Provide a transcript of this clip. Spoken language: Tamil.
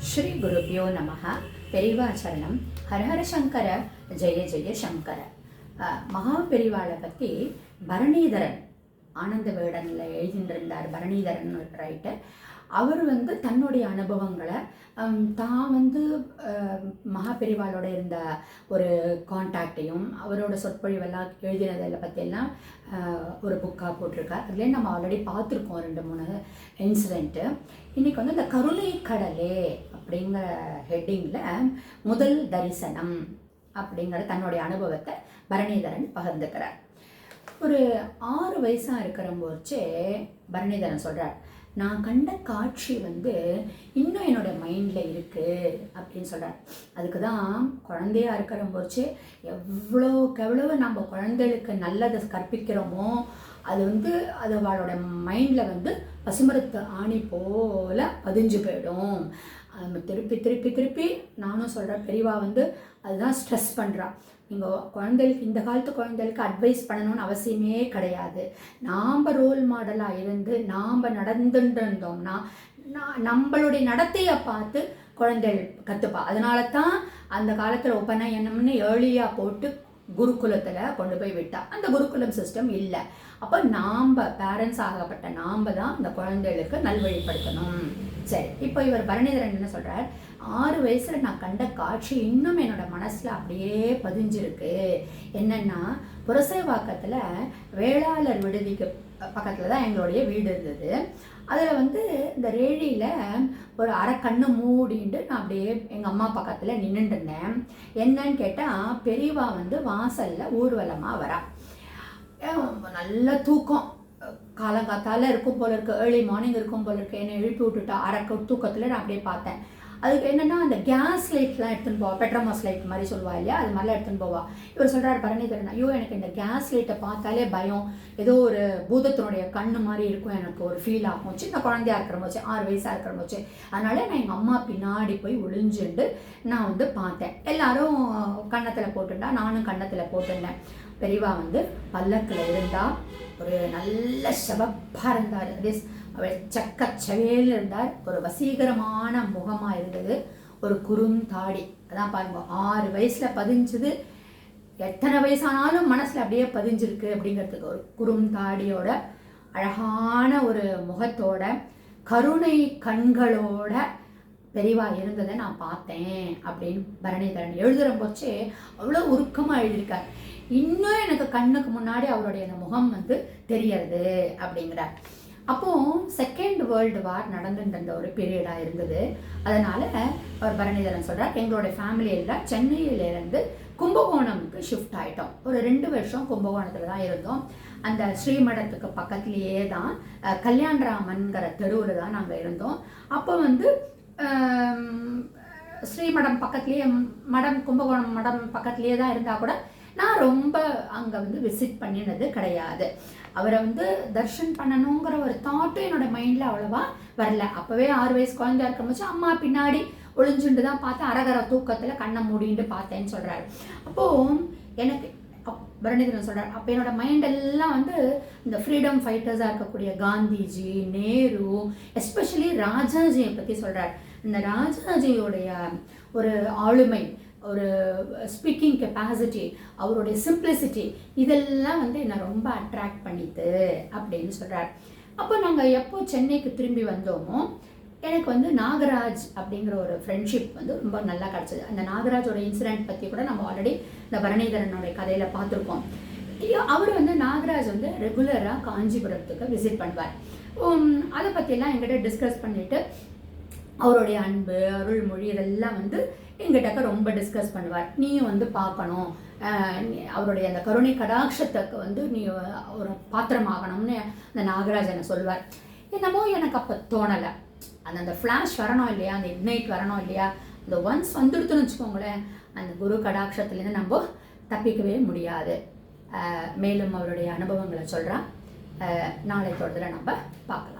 ஸ்ரீ குருபியோ நமஹ. பெரிவாச்சரணம். ஹரஹர சங்கர, ஜெய ஜெய சங்கர. மகா பெரிவாளை பற்றி பரணிதரன் ஆனந்த வேடனில் எழுதியிருந்தார். பரணிதரன் ரைட்டர். அவர் தன்னுடைய அனுபவங்களை தான் மகா பெரிவாளோட இருந்த ஒரு கான்டாக்டையும் அவரோட சொற்பொழிவெல்லாம் எழுதினதை பற்றியெல்லாம் ஒரு புக்காக போட்டிருக்கார். அதுலேயே நம்ம ஆல்ரெடி பார்த்துருக்கோம் 2-3 இன்சிடெண்ட்டு. இன்றைக்கி இந்த கருணை கடலே அப்படிங்கிற ஹெட்டிங்கில் முதல் தரிசனம் அப்படிங்கிற தன்னுடைய அனுபவத்தை பரணிதரன் பகிர்ந்துக்கிறார். ஒரு 6 வயசாக இருக்கிற போச்சே பரணிதரன் சொல்கிறார், நான் கண்ட காட்சி இன்னும் என்னோட மைண்டில் இருக்குது அப்படின்னு சொல்கிறார். அதுக்கு தான் குழந்தையாக இருக்கிற போச்சு எவ்வளோக்கு நம்ம குழந்தைகளுக்கு நல்லதை கற்பிக்கிறோமோ அது அது அவளோட மைண்டில் பசுமரத்து ஆணி போல் பதிஞ்சு போயிடும். திருப்பி திருப்பி திருப்பி நானும் சொல்கிறேன், பெரியவா அதுதான் ஸ்ட்ரெஸ் பண்ணுறான். நீங்கள் குழந்தைகளுக்கு, இந்த காலத்து குழந்தைகளுக்கு அட்வைஸ் பண்ணணும்னு அவசியமே கிடையாது. நாம் ரோல் மாடலாக இருந்து நாம் நடந்துட்டு இருந்தோம்னா நம்மளுடைய நடத்தையை பார்த்து குழந்தைகள் கற்றுப்பா. அதனால தான் அந்த காலத்தில் உபநயனம்னு ஏர்லியாக போட்டு குருகுலத்தில் கொண்டு போய் விட்டா. அந்த குருகுலம் சிஸ்டம் இல்லை. அப்போ நாம் பேரண்ட்ஸ் ஆகப்பட்ட நாம் தான் அந்த குழந்தைகளுக்கு நல்வழிப்படுத்தணும். சரி, இப்போ இவர் பரணிதரன் என்ன சொல்கிறார், 6 வயசில் நான் கண்ட காட்சி இன்னும் என்னோட மனசில் அப்படியே பதிஞ்சிருக்கு. என்னென்னா, புரசைவாக்கத்தில் வேளாளர் விடுதிக்கு பக்கத்தில் தான் எங்களுடைய வீடு இருந்தது. அதில் இந்த ரேழியில் ஒரு அரை கண்ணு மூடிட்டு நான் அப்படியே எங்கள் அம்மா பக்கத்தில் நின்றுட்டு இருந்தேன். என்னன்னு கேட்டால், பெரியவா வாசலில் ஊர்வலமாக வரா. நல்ல தூக்கம், காலங்காத்தால் இருக்கும் போல இருக்குது, ஏர்லி மார்னிங் இருக்கும் போல இருக்குது. என்னை எழுப்பி விட்டுட்டா. அரை தூக்கத்தில் நான் அப்படியே பார்த்தேன். அதுக்கு என்னென்னா, அந்த கேஸ் லைட்லாம் எடுத்துன்னு போவா, பெட்ரோமாஸ் லைட் மாதிரி சொல்லுவா இல்லையா, அது மாதிரிலாம் எடுத்துன்னு போவா. இவர் சொல்கிறார் பரணிதரன், ஐயோ எனக்கு இந்த கேஸ் லைட்டை பார்த்தாலே பயம், ஏதோ ஒரு பூதத்தினுடைய கண்ணு மாதிரி இருக்கும், எனக்கு ஒரு ஃபீல் ஆகும். சின்ன குழந்தையா இருக்கிற போச்சு, 6 வயசாக இருக்கிற போச்சு. அதனால நான் எங்கள் அம்மா பின்னாடி போய் ஒளிஞ்சுண்டு நான் பார்த்தேன். எல்லாரும் கன்னத்தில் போட்டுட்டா, நானும் கன்னத்தில் போட்டுருந்தேன். பெரியவா பல்லக்கில் இருந்தால் ஒரு நல்ல செவப்பாக இருந்தார். அவர் சக்கச்சவேல் இருந்தார். ஒரு வசீகரமான முகமாக இருந்தது. ஒரு குறுந்தாடி. அதான் பாருங்க, 6 வயசில் பதிஞ்சது எத்தனை வயசானாலும் மனசில் அப்படியே பதிஞ்சிருக்கு அப்படிங்கிறதுக்கு. ஒரு குறுந்தாடியோட, அழகான ஒரு முகத்தோட, கருணை கண்களோட பெரியவா இருந்ததை நான் பார்த்தேன் அப்படின்னு பரணிதரன் எழுதுகிற போச்சே அவ்வளோ உருக்கமாக எழுதியிருக்கார். இன்னும் எனக்கு கண்ணுக்கு முன்னாடி அவருடைய அந்த முகம் தெரியறது அப்படிங்கிறார். அப்போது செகண்ட் வேர்ல்டு வார் நடந்துட்டு ஒரு பீரியடாக இருந்தது. அதனால் அவர் பரணிதரன் சொல்கிறார், எங்களுடைய ஃபேமிலியில் சென்னையிலேருந்து கும்பகோணமுக்கு ஷிஃப்ட் ஆகிட்டோம். ஒரு 2 வருஷம் கும்பகோணத்தில் தான் இருந்தோம். அந்த ஸ்ரீமடத்துக்கு பக்கத்துலேயே தான், கல்யாணராமன்கிற தெருவில் தான் நாங்கள் இருந்தோம். அப்போ ஸ்ரீமடம் பக்கத்துலேயே, கும்பகோணம் மடம் பக்கத்துலேயே தான் இருந்தால் கூட நான் ரொம்ப அங்கே விசிட் பண்ணினது கிடையாது. அவரை தர்ஷன் பண்ணணுங்கிற ஒரு தாட்டும் என்னோட மைண்டில் அவ்வளோவா வரல. அப்போவே 6 வயசு குழந்தையா இருக்கும்போது அம்மா பின்னாடி ஒளிஞ்சுட்டு தான் பார்த்தேன். அரகர தூக்கத்தில் கண்ணை மூடிட்டு பார்த்தேன்னு சொல்கிறாரு. அப்போது எனக்கு பரணிதரன் சொல்கிறார், அப்போ என்னோட மைண்டெல்லாம் இந்த ஃப்ரீடம் ஃபைட்டர்ஸாக இருக்கக்கூடிய காந்திஜி, நேரு, எஸ்பெஷலி ராஜாஜியை பற்றி சொல்கிறார். இந்த ராஜாஜியோடைய ஒரு ஆளுமை, ஒரு ஸ்பீக்கிங் கெப்பாசிட்டி, அவருடைய சிம்பிளிசிட்டி, இதெல்லாம் என்னை ரொம்ப அட்ராக்ட் பண்ணிட்டு அப்படின்னு சொல்கிறார். அப்போ நாங்கள் எப்போ சென்னைக்கு திரும்பி வந்தோமோ எனக்கு நாகராஜ் அப்படிங்கிற ஒரு ஃப்ரெண்ட்ஷிப் ரொம்ப நல்லா கிடச்சிது. அந்த நாகராஜோட இன்சிடென்ட் பற்றி கூட நம்ம ஆல்ரெடி இந்த பரணிதரனுடைய கதையில் பார்த்துருக்கோம். அவர் நாகராஜ் ரெகுலராக காஞ்சிபுரத்துக்கு விசிட் பண்ணுவார். அதை பற்றியெல்லாம் என்கிட்ட டிஸ்கஸ் பண்ணிவிட்டு அவருடைய அன்பு, அருள்மொழி இதெல்லாம் எங்கிட்ட ரொம்ப டிஸ்கஸ் பண்ணுவார். நீயும் பார்க்கணும், அவருடைய அந்த கருணை கடாட்சத்துக்கு நீ ஒரு பாத்திரமாகணும்னு அந்த நாகராஜனை சொல்வார். என்னமோ எனக்கு அப்போ தோணலை. அந்த ஃப்ளாஷ் வரணும் இல்லையா, அந்த இக்னைட் வரணும் இல்லையா, அந்த ஒன்ஸ் வந்துடுத்துன்னு வச்சுக்கோங்களேன், அந்த குரு கடாட்சத்துலேருந்து நம்ம தப்பிக்கவே முடியாது. மேலும் அவருடைய அனுபவங்களை சொல்கிறான். நாளை தொடர்ந்து நம்ம பார்க்கலாம்.